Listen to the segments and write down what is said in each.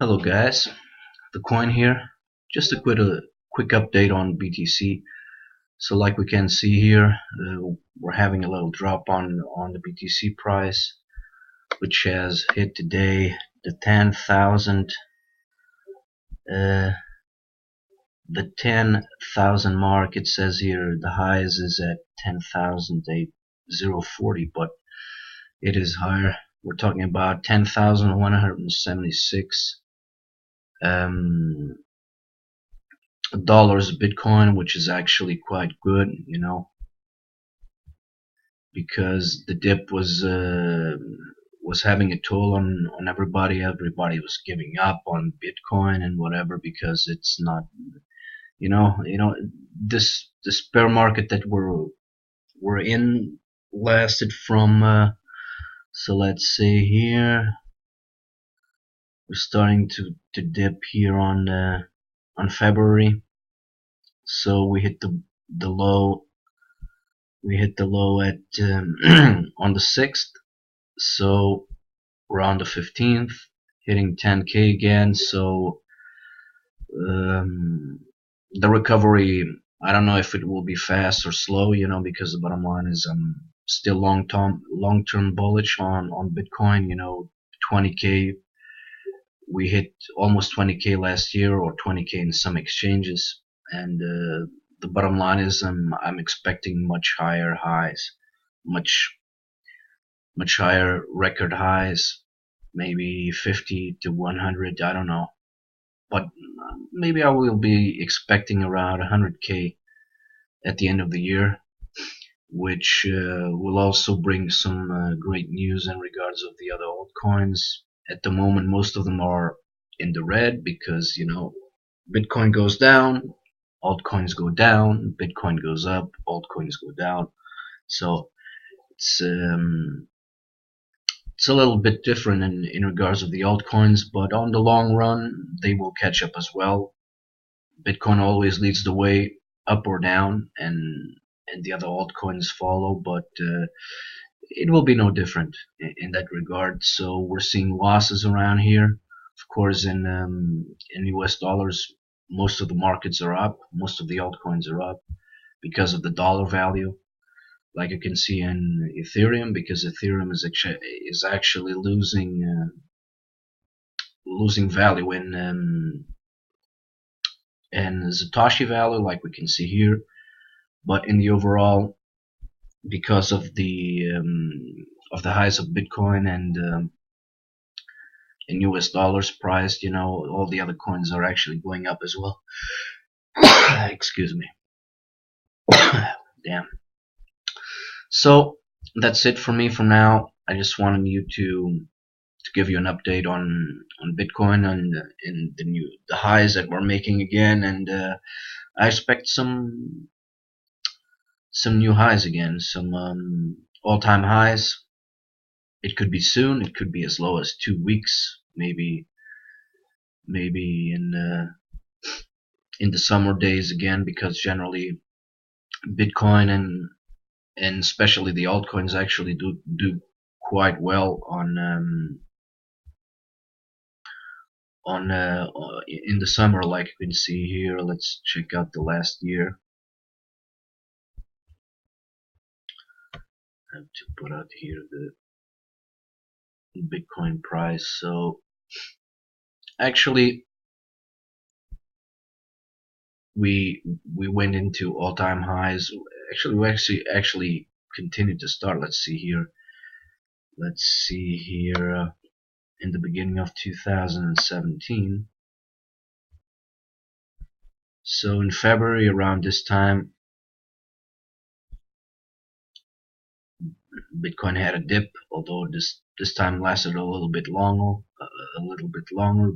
Hello guys, the coin here. Just a quick update on BTC. So like we can see here, we're having a little drop on the BTC price, which has hit today the 10,000 uh, the 10,000 mark. It says here the highs is at 10,040, but it is higher. We're talking about 10,176. Um, dollars Bitcoin, which is actually quite good, because the dip was having a toll on everybody. Everybody was giving up on Bitcoin and whatever because it's not, this bear market that we're in lasted from. So let's say here we're starting to dip here on February. So the low we hit the low at on the 6th, so we're on the 15th, hitting 10k again. So um, the recovery, I don't know if it will be fast or slow, because the bottom line is I'm still long term bullish on Bitcoin. 20k, we hit almost 20k last year, or 20k in some exchanges, and the bottom line is I'm expecting much higher highs, much much higher record highs, maybe 50 to 100, I don't know, but maybe I will be expecting around 100k at the end of the year, which will also bring some great news in regards of the other altcoins. At the moment, most of them are in the red because Bitcoin goes down, altcoins go down, Bitcoin goes up, altcoins go down. So it's um, it's a little bit different in regards of the altcoins, but on the long run, they will catch up as well. Bitcoin always leads the way up or down, and the other altcoins follow, but it will be no different in that regard. So we're seeing losses around here. Of course, in US dollars, most of the markets are up, most of the altcoins are up because of the dollar value, like you can see in Ethereum, because Ethereum is actually losing value in Satoshi value, like we can see here. But in the overall, because of the highs of Bitcoin and in US dollars priced, all the other coins are actually going up as well. Excuse me. Damn. So that's it for me for now. I just wanted you to give you an update on Bitcoin and in the highs that we're making again, and I expect some new highs again, some all-time highs. It could be soon. It could be as low as 2 weeks, maybe in the summer days again, because generally Bitcoin and especially the altcoins actually do quite well on in the summer, like you can see here. Let's check out the last year. I have to put out here the Bitcoin price. So actually we went into all-time highs. Actually, we actually continued to start. Let's see here. In the beginning of 2017. So in February, around this time, Bitcoin had a dip, although this time lasted a little bit longer.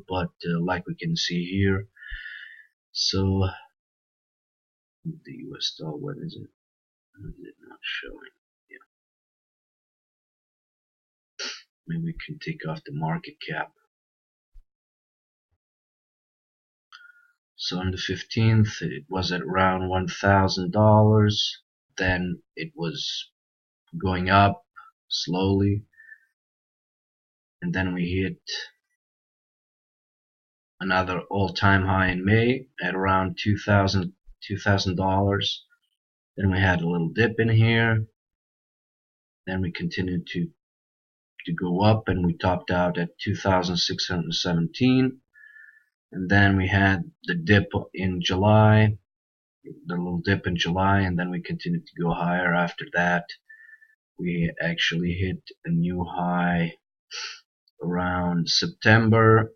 But like we can see here, so the US dollar, what is it? Is it not showing? Yeah, maybe we can take off the market cap. So on the 15th, it was at around $1,000. Then it was going up slowly, and then we hit another all-time high in May at around $2,000. Then we had a little dip in here. Then we continued to go up, and we topped out at 2,617. And then we had the dip in July, the little dip in July, and then we continued to go higher. After that, we actually hit a new high around September,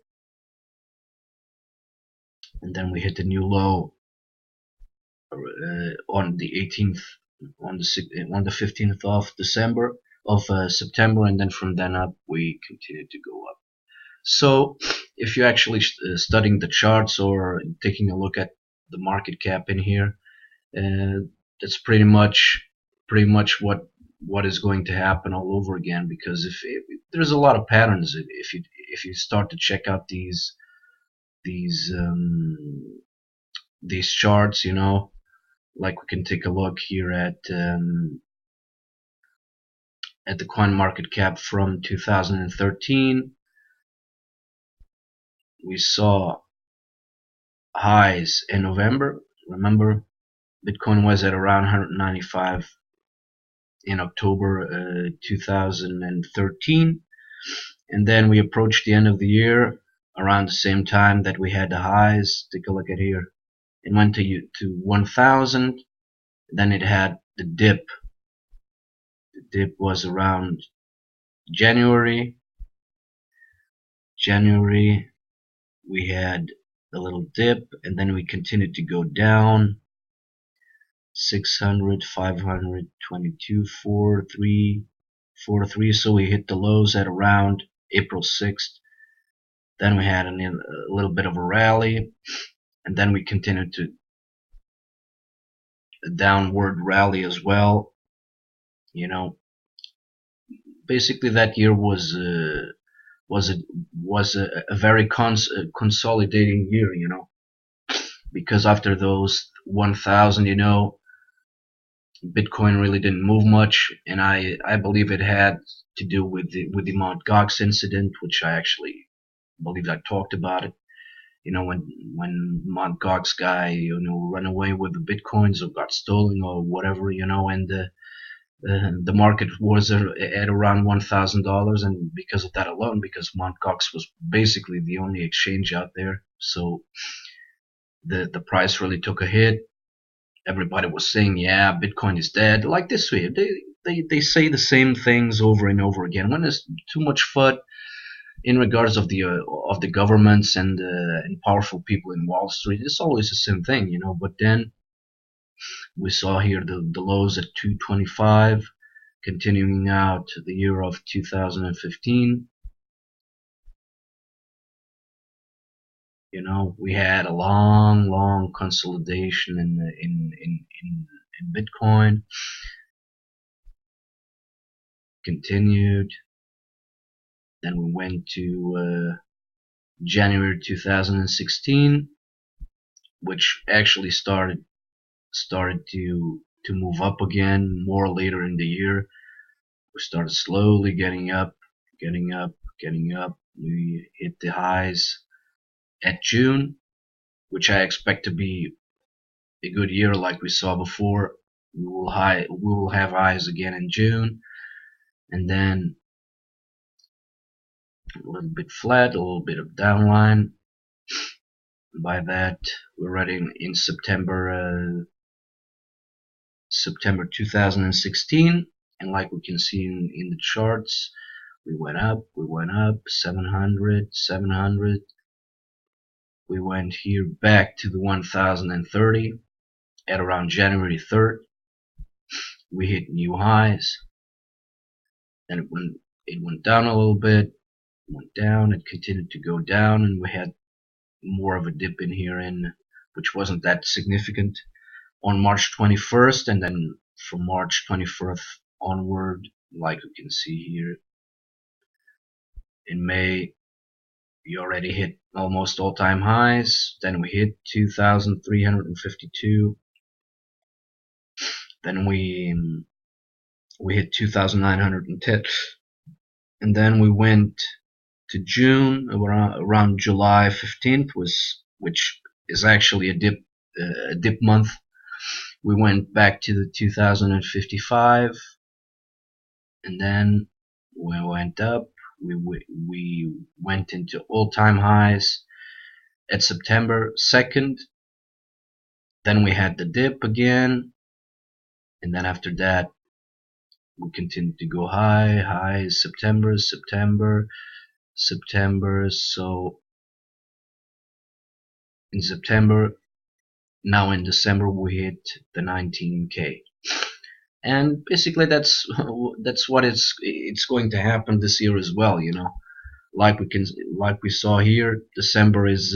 and then we hit a new low on the 18th, on the 15th of December of September, and then from then up we continued to go up. So if you're actually studying the charts or taking a look at the market cap in here, that's pretty much what is going to happen all over again. Because if there's a lot of patterns, if you start to check out these these charts, you know, like we can take a look here at the coin market cap from 2013. We saw highs in November. Remember, Bitcoin was at around 195 in October 2013, and then we approached the end of the year around the same time that we had the highs. Take a look at here. It went to 1,000. Then it had the dip. The dip was around January. We had a little dip, and then we continued to go down. 600, 500, 22, 4, 3, 4, 3. So we hit the lows at around April 6th. Then we had a little bit of a rally, and then we continued to a downward rally as well. You know, basically that year was a very consolidating year, you know, because after those 1,000, you know, Bitcoin really didn't move much, and I believe it had to do with the Mt. Gox incident, which I actually believe I talked about it. You know, when Mt. Gox guy, you know, ran away with the Bitcoins or got stolen or whatever, you know, and the market was at around $1,000, and because of that alone, because Mt. Gox was basically the only exchange out there, so the price really took a hit. Everybody was saying, yeah, Bitcoin is dead. Like this way, they say the same things over and over again. When there's too much FUD in regards of the governments and powerful people in Wall Street, it's always the same thing, you know. But then we saw here the lows at 225, continuing out the year of 2015. You know, we had a long consolidation in Bitcoin. Continued. Then we went to January 2016, which actually started to move up again more later in the year. We started slowly getting up. We hit the highs at June, which I expect to be a good year like we saw before. We will have highs again in June, and then a little bit flat, a little bit of downline. By that, we're already in September 2016, and like we can see in the charts, we went up, 700, we went here back to the 1030 at around January 3rd. We hit new highs, and it went down a little bit, went down, it continued to go down, and we had more of a dip in here, which wasn't that significant, on March 21st, and then from March 21st onward, like you can see here, in May, we already hit almost all-time highs. Then we hit 2,352. Then we hit 2,910, and then we went to June, around July 15th, was which is actually a dip month. We went back to the 2055, and then we went up. We went into all-time highs at September 2nd. Then we had the dip again, and then after that we continued to go high, September. So in September, now in December, we hit the 19K, and basically that's what it's going to happen this year as well. Like we saw here, December is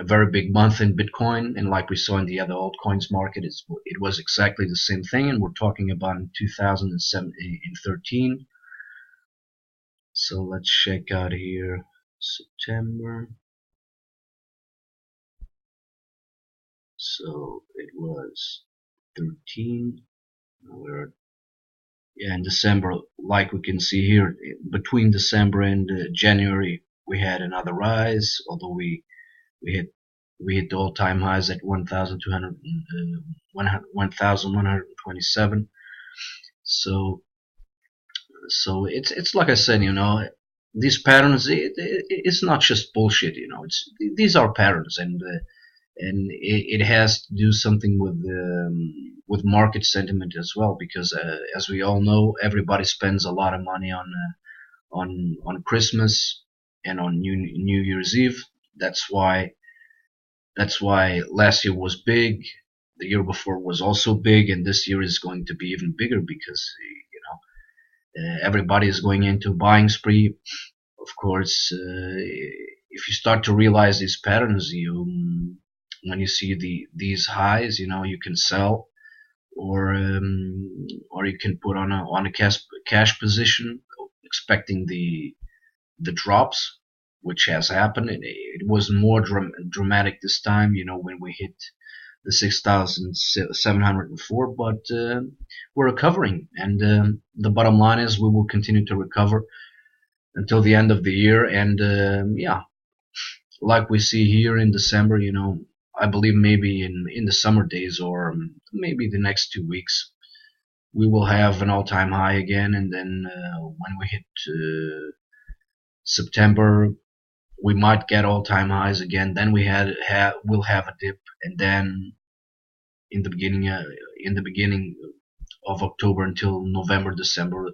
a very big month in Bitcoin, and like we saw in the other altcoins market, it was exactly the same thing. And we're talking about in 2007 and 13. So let's check out here September. So it was 13. We're Yeah, in December, like we can see here, between December and January, we had another rise. Although we hit we hit all-time highs at 1,127. So it's like I said, these patterns. It's not just bullshit. These are patterns, and it has to do something with market sentiment as well, because as we all know, everybody spends a lot of money on Christmas and on New Year's Eve. That's why last year was big, the year before was also big, and this year is going to be even bigger because everybody is going into buying spree. Of course, if you start to realize these patterns, when you see these highs, you can sell, or you can put on a cash position, expecting the drops, which has happened. It was more dramatic this time, when we hit the 6,704, but we're recovering, and the bottom line is we will continue to recover until the end of the year. And yeah, like we see here in December, I believe maybe in the summer days, or maybe the next 2 weeks, we will have an all-time high again. And then when we hit September, we might get all-time highs again. Then we'll have a dip, and then in the beginning of October until November, December,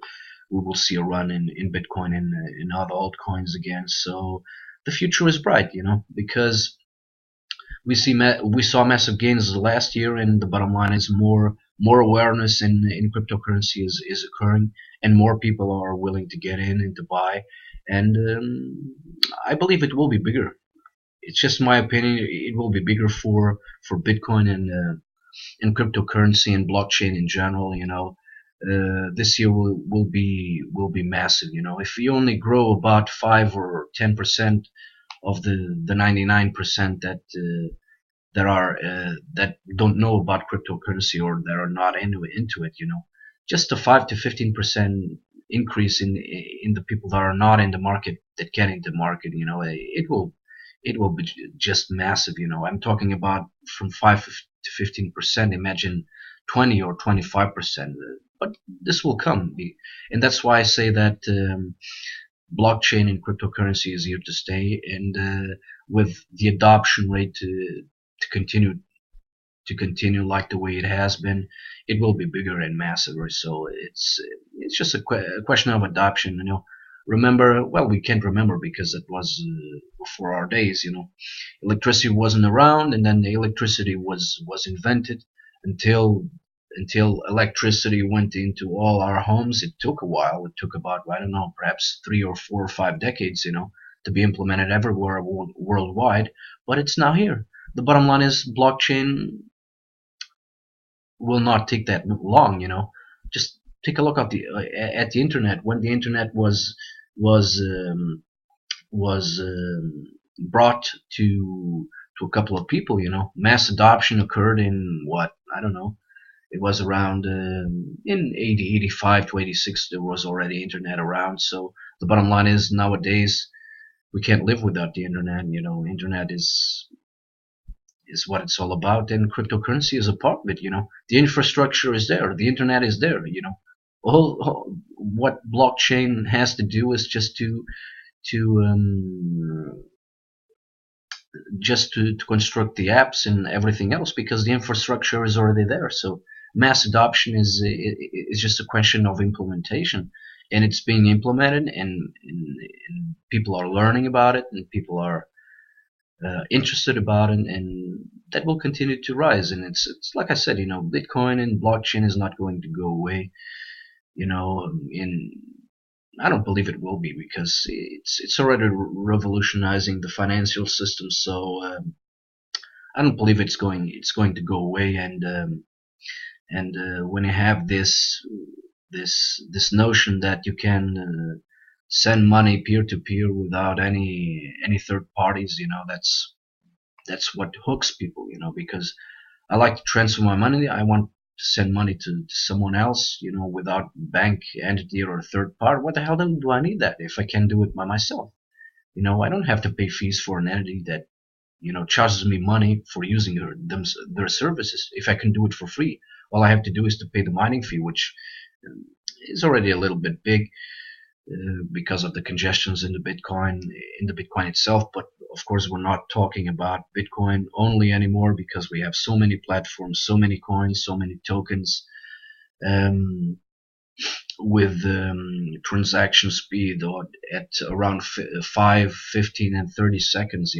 we will see a run in Bitcoin and in other altcoins again. So the future is bright, because we saw massive gains last year, and the bottom line is more awareness in cryptocurrency is occurring, and more people are willing to get in and to buy, and I believe it will be bigger. It's just my opinion. It will be bigger for Bitcoin and cryptocurrency and blockchain in general. This year will be massive. If you only grow about 5 or 10% of the 99% that don't know about cryptocurrency, or that are not into it, just a 5 to 15% increase in the people that are not in the market, that get into the market, it will be just massive. I'm talking about from 5 to 15%. Imagine 20 or 25%, but this will come, and that's why I say that blockchain and cryptocurrency is here to stay, and with the adoption rate to continue like the way it has been, it will be bigger and massive. So it's just a question of adoption. Remember, well, we can't remember because it was before our days. Electricity wasn't around, and then the electricity was invented. Until electricity went into all our homes, it took a while. It took about, I don't know, perhaps 3 or 4 or 5 decades, to be implemented everywhere worldwide. But it's now here. The bottom line is blockchain will not take that long. Just take a look at the internet. When the internet was brought to a couple of people, mass adoption occurred in what, I don't know. It was around in 85 to 86. There was already internet around, so the bottom line is nowadays we can't live without the internet. Internet is what it's all about, and cryptocurrency is a part of it. The infrastructure is there, the internet is there. All what blockchain has to do is to to construct the apps and everything else, because the infrastructure is already there. So mass adoption is just a question of implementation, and it's being implemented, and people are learning about it, and people are interested about it, and that will continue to rise. And it's like I said, Bitcoin and blockchain is not going to go away. In I don't believe it will be, because it's already revolutionizing the financial system. So I don't believe it's going to go away. And when you have this notion that you can send money peer to peer without any third parties, that's what hooks people. Because I like to transfer my money. I want to send money to someone else, without bank entity or a third party. What the hell do I need that if I can do it by myself? I don't have to pay fees for an entity that charges me money for using their services. If I can do it for free, all I have to do is to pay the mining fee, which is already a little bit big because of the congestions in the Bitcoin itself. But of course, we're not talking about Bitcoin only anymore, because we have so many platforms, so many coins, so many tokens, um, with transaction speed at around 5, 15, and 30 seconds.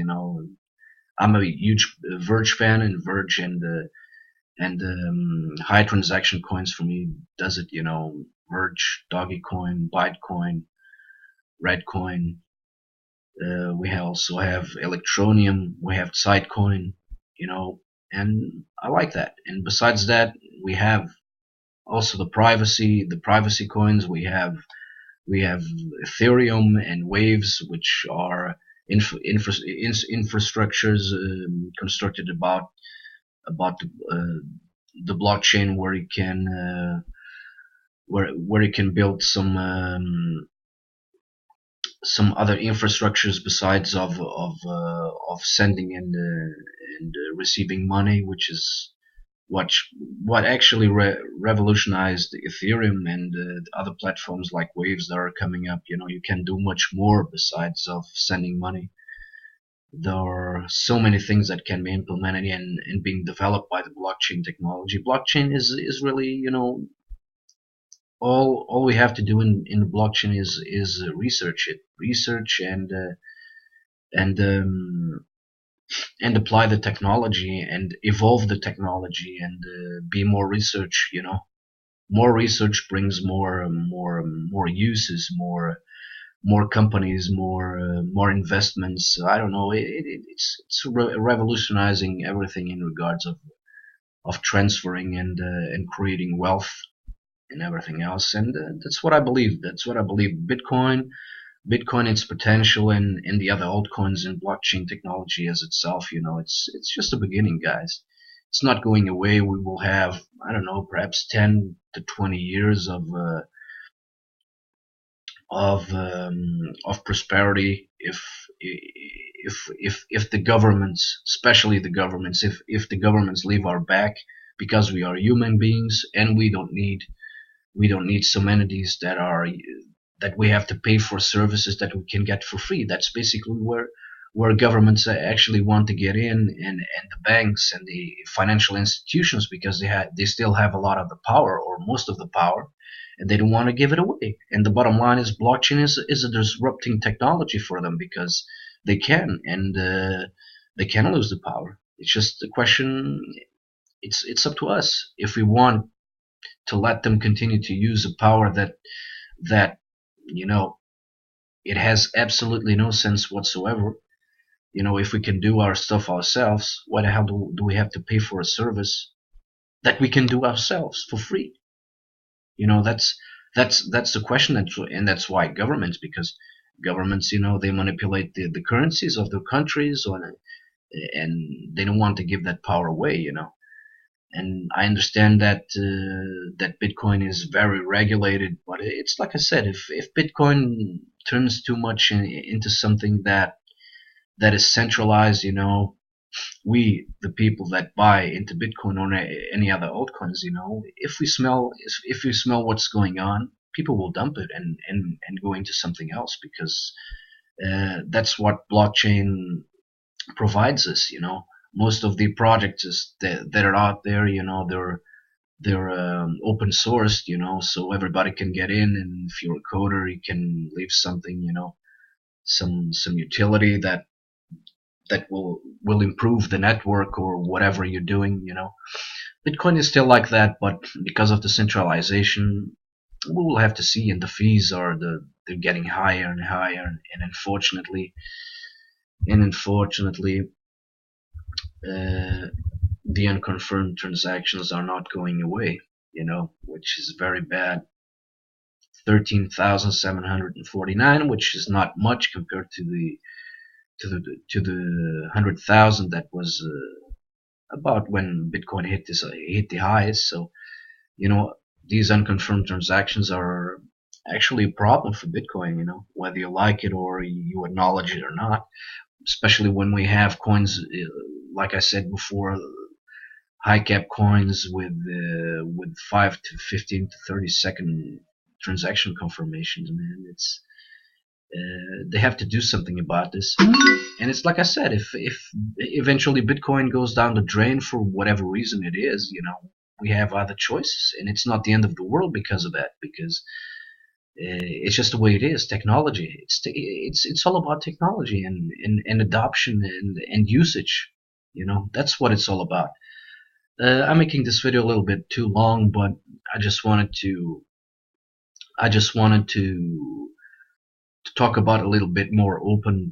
I'm a huge Verge fan, and Verge and high transaction coins for me does it. Verge, Dogecoin, Bytecoin, Redcoin. We also have Electroneum. We have Sitecoin. And I like that. And besides that, we have also the privacy coins. We have Ethereum and Waves, which are infrastructures constructed about the blockchain, where you can where you can build some other infrastructures besides of sending and receiving money, which is what actually revolutionized Ethereum and other platforms like Waves that are coming up. You can do much more besides of sending money. There are so many things that can be implemented and being developed by the blockchain technology. Blockchain is really, all we have to do in the blockchain is research and and apply the technology and evolve the technology, and be more research. More research brings more uses, more companies, more investments. I don't know. It's revolutionizing everything in regards of transferring and creating wealth and everything else. And that's what I believe. That's what I believe. Bitcoin, its potential, and the other altcoins and blockchain technology as itself. It's just a beginning, guys. It's not going away. We will have, I don't know, perhaps 10 to 20 years of prosperity, if the governments, especially the governments, if the governments leave our back, because we are human beings, and we don't need some entities that we have to pay for services that we can get for free. That's basically where governments actually want to get in, and the banks and the financial institutions, because they still have a lot of the power, or most of the power, and they don't want to give it away. And the bottom line is blockchain is a disrupting technology for them, because they can, and they can lose the power. It's just a question. It's up to us if we want to let them continue to use a power that you know it has absolutely no sense whatsoever. If we can do our stuff ourselves, why the hell do we have to pay for a service that we can do ourselves for free? That's the question. And that's why governments, because governments, they manipulate the currencies of their countries, and they don't want to give that power away. And I understand that Bitcoin is very regulated, but it's like I said, if Bitcoin turns too much into something that is centralized, we, the people that buy into Bitcoin or any other altcoins, if we smell what's going on, people will dump it and go into something else, because that's what blockchain provides us. Most of the projects that are out there, they're open sourced, so everybody can get in, and if you're a coder, you can leave something, some utility that will improve the network or whatever you're doing. Bitcoin is still like that, but because of the centralization, we will have to see, and the fees they're getting higher and higher, and unfortunately, uh, the unconfirmed transactions are not going away, which is very bad. 13,749, which is not much compared to the 100,000 that was about when Bitcoin hit the highest. So, you know, these unconfirmed transactions are actually a problem for Bitcoin, whether you like it or you acknowledge it or not, especially when we have coins, like I said before, high cap coins with 5 to 15 to 30-second transaction confirmations. Man, it's they have to do something about this. And it's like I said, if eventually Bitcoin goes down the drain for whatever reason it is, we have other choices, and it's not the end of the world because of that. Because it's just the way it is. Technology. It's all about technology and adoption and usage. That's what it's all about. I'm making this video a little bit too long, but I just wanted to talk about it a little bit more open,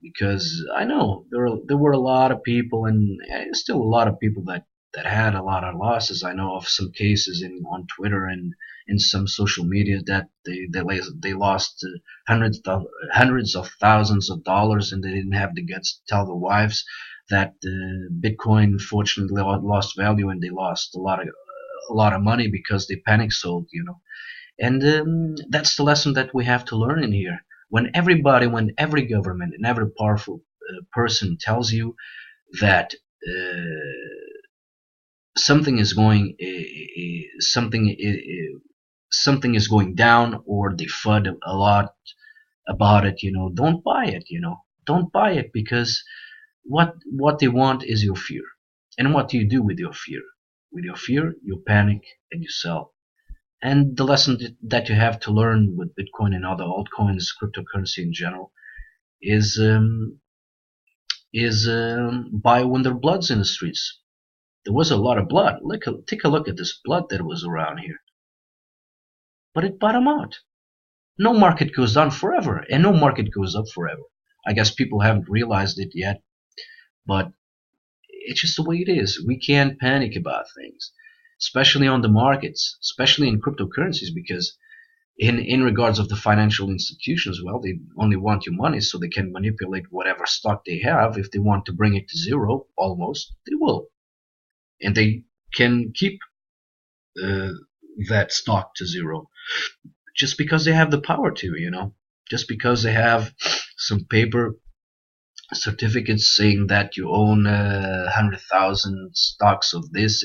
because I know there were a lot of people, and still a lot of people that had a lot of losses. I know of some cases on Twitter and in some social media that they lost hundreds of thousands of dollars, and they didn't have the guts to tell their wives that Bitcoin unfortunately lost value, and they lost a lot of money because they panic sold. And that's the lesson that we have to learn in here. When every government and every powerful person tells you that something is going something is going down, or they FUD a lot about it, don't buy it. Don't buy it, because what they want is your fear. And what do you do with your fear? With your fear, you panic and you sell. And the lesson that you have to learn with Bitcoin and other altcoins, cryptocurrency in general, is buy when there blood's in the streets. There was a lot of blood. Take a look at this blood that was around here. But it bottomed out. No market goes down forever, and no market goes up forever. I guess people haven't realized it yet, but it's just the way it is. We can't panic about things, especially on the markets, especially in cryptocurrencies, because in regards of the financial institutions, well, they only want your money so they can manipulate whatever stock they have. If they want to bring it to zero, almost, they will. And they can keep uh, that stock to zero just because they have the power to, just because they have some paper certificates saying that you own 100,000 stocks of this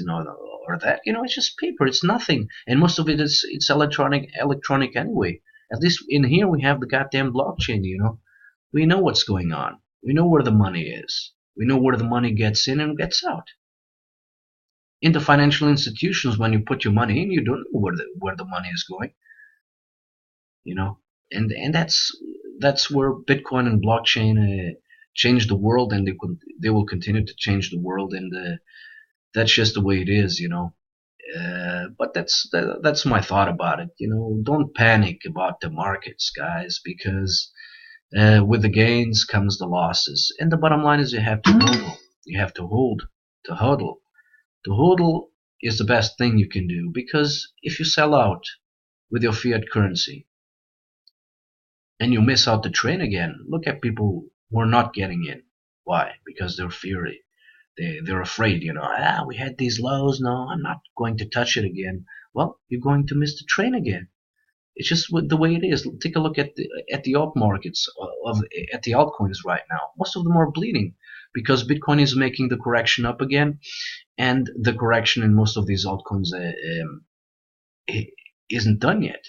or that. It's just paper. It's nothing, and most of it is it's electronic anyway. At least in here we have the goddamn blockchain. We know what's going on. We know where the money is. We know where the money gets in and gets out. In the financial institutions, when you put your money in, you don't know where the money is going. And that's where Bitcoin and blockchain change the world, and they will continue to change the world, and that's just the way it is. But that's my thought about it. Don't panic about the markets, guys, because with the gains comes the losses, and the bottom line is you have to hold. You have to hold, to hodl. To hodl is the best thing you can do, because if you sell out with your fiat currency and you miss out the train again, look at people who are not getting in. Why? Because they're fearing. They're afraid. We had these lows. No, I'm not going to touch it again. Well, you're going to miss the train again. It's just the way it is. Take a look at the alt markets at the altcoins right now. Most of them are bleeding because Bitcoin is making the correction up again, and the correction in most of these altcoins isn't done yet.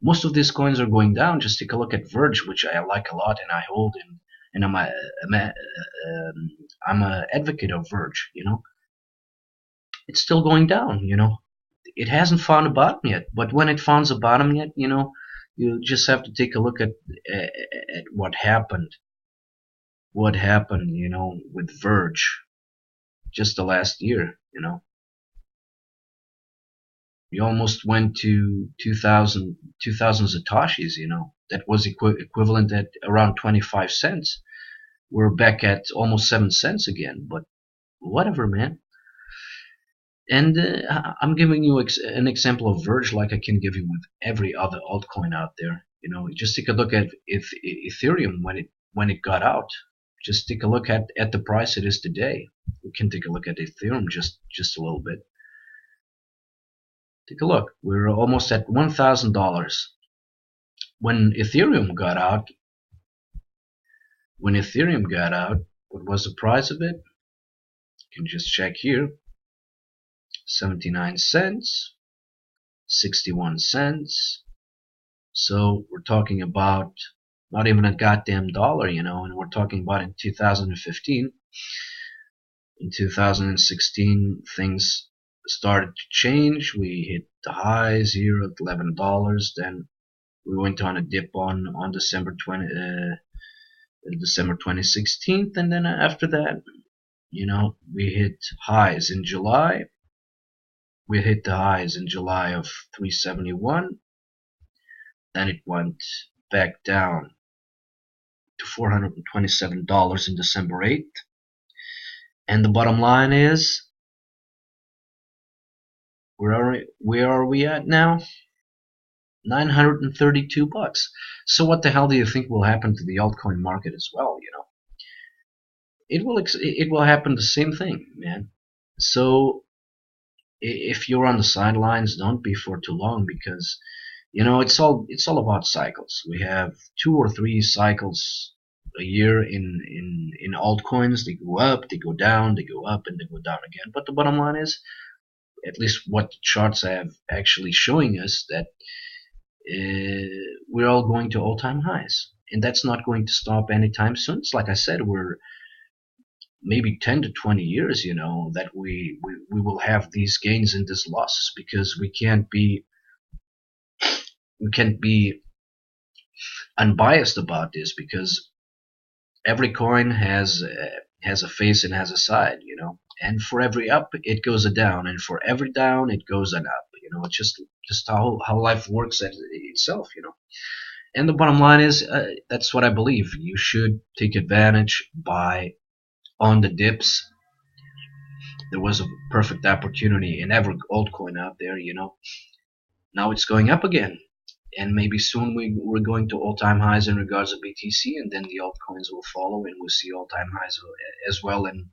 Most of these coins are going down. Just take a look at Verge, which I like a lot and I hold, and I'm a advocate of Verge. It's still going down. It hasn't found a bottom yet, but when it finds a bottom yet, you just have to take a look at what happened. What happened, with Verge just the last year. We almost went to 2000 Satoshis. That was equivalent at around 25 cents. We're back at almost 7 cents again, but whatever, man. And I'm giving you an example of Verge like I can give you with every other altcoin out there. Just take a look at Ethereum when it got out. Just take a look at the price it is today. We can take a look at Ethereum just a little bit. Take a look. We're almost at $1,000. When Ethereum got out, what was the price of it? You can just check here. 79 cents, 61 cents. So we're talking about not even a goddamn dollar, and we're talking about in 2015. In 2016, things started to change. We hit the highs here at $11. Then we went on a dip on December 2016, and then after that, we hit highs in July. We hit the highs in July of 371. Then it went back down to $427 in December 8th. And the bottom line is, where are we at now? $932. So what the hell do you think will happen to the altcoin market as well? It will happen the same thing, man. So if you're on the sidelines, don't be for too long, because it's all about cycles. We have 2 or 3 cycles a year in altcoins. They go up, they go down, they go up, and they go down again. But the bottom line is, at least what the charts have actually showing us, that we're all going to all-time highs, and that's not going to stop anytime soon. It's like I said, we're maybe 10 to 20 years, that we will have these gains and these losses, because we can't be unbiased about this, because every coin has a face and has a side, and for every up it goes a down, and for every down it goes an up. It's just how life works itself. And the bottom line is, that's what I believe. You should take advantage by on the dips. There was a perfect opportunity in every altcoin out there. Now it's going up again, and maybe soon we're going to all-time highs in regards to BTC, and then the altcoins will follow, and we'll see all-time highs as well in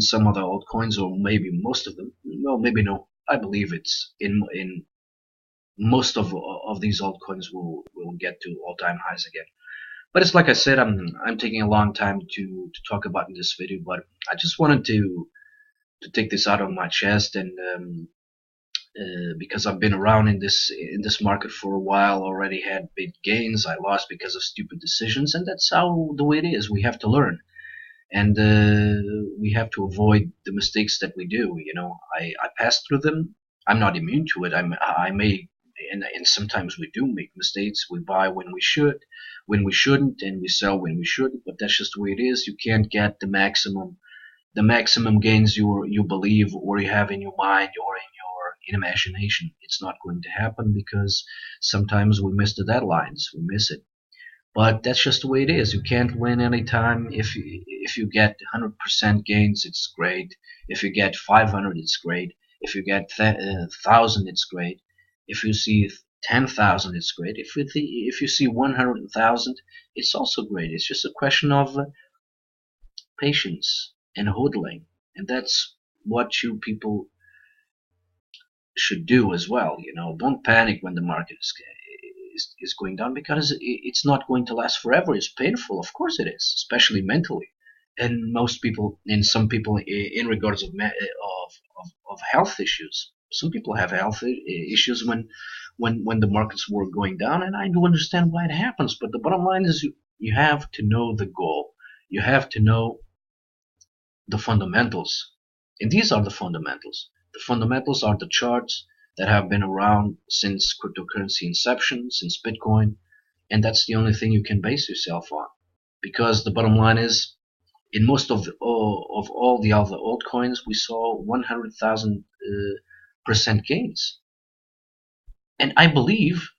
some other altcoins, or maybe most of them. Well, maybe no. I believe it's in most of these altcoins will get to all-time highs again. But it's like I said, I'm taking a long time to talk about in this video, but I just wanted to take this out of my chest, and because I've been around in this market for a while, already had big gains. I lost because of stupid decisions, and that's how the way it is. We have to learn, and we have to avoid the mistakes that we do. I pass through them. I'm not immune to it. I may, and sometimes we do make mistakes. We buy when we shouldn't, and we sell when we shouldn't. But that's just the way it is. You can't get the maximum gains you believe, or you have in your mind, or in imagination. It's not going to happen, because sometimes we miss the deadlines. We miss it. But that's just the way it is. You can't win any time. If you get 100% gains, it's great. If you get 500, it's great. If you get 1,000, it's great. If you see 10,000, it's great. If you see 100,000, it's also great. It's just a question of patience and hodling, and that's what you people should do as well. Don't panic when the market is going down, because it's not going to last forever. It's painful, of course it is, especially mentally. And most people, and some people, in regards of of health issues, some people have health issues when the markets were going down, and I do understand why it happens. But the bottom line is, you have to know the goal. You have to know the fundamentals. And these are the fundamentals. The fundamentals are the charts that have been around since cryptocurrency inception, since Bitcoin, and that's the only thing you can base yourself on. Because the bottom line is, in most of all the other altcoins, we saw 100,000% gains, and I believe,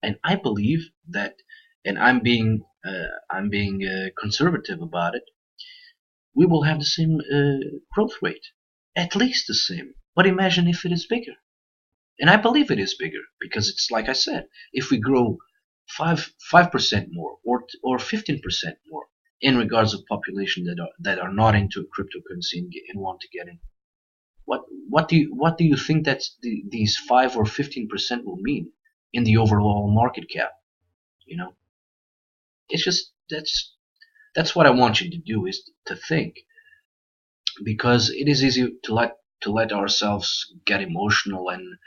that, and I'm being conservative about it, we will have the same growth rate, at least the same. But imagine if it is bigger. And I believe it is bigger, because it's like I said, if we grow 5% more, or 15% more, in regards of population that are not into cryptocurrency and want to get in, what do you think that these 5 or 15% will mean in the overall market cap? You know, it's just, that's what I want you to do, is to think, because it is easy to let ourselves get emotional and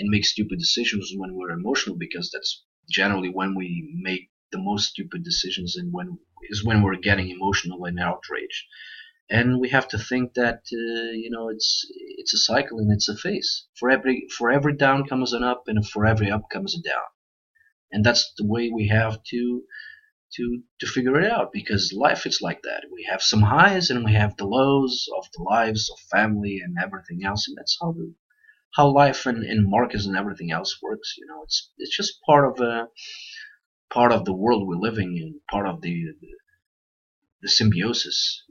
make stupid decisions when we're emotional, because that's generally when we make the most stupid decisions, and when we're getting emotional and outraged. And we have to think that it's a cycle, and it's a phase. For every down comes an up, and for every up comes a down. And that's the way we have to figure it out, because life is like that. We have some highs, and we have the lows of the lives of family and everything else, and that's how life and markets and everything else works. It's just part of the world we're living in, part of the symbiosis.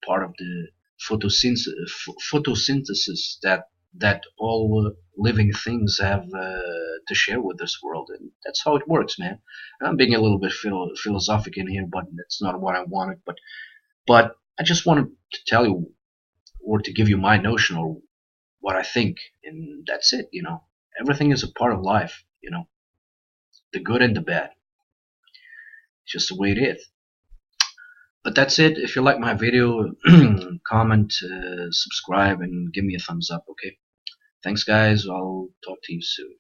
Part of the photosynthesis that all living things have to share with this world, and that's how it works, man. I'm being a little bit philosophic in here, but that's not what I wanted. But I just wanted to tell you, or to give you my notion, or what I think, and that's it. Everything is a part of life. The good and the bad. It's just the way it is. But that's it. If you like my video, comment, subscribe, and give me a thumbs up. Okay. Thanks, guys. I'll talk to you soon.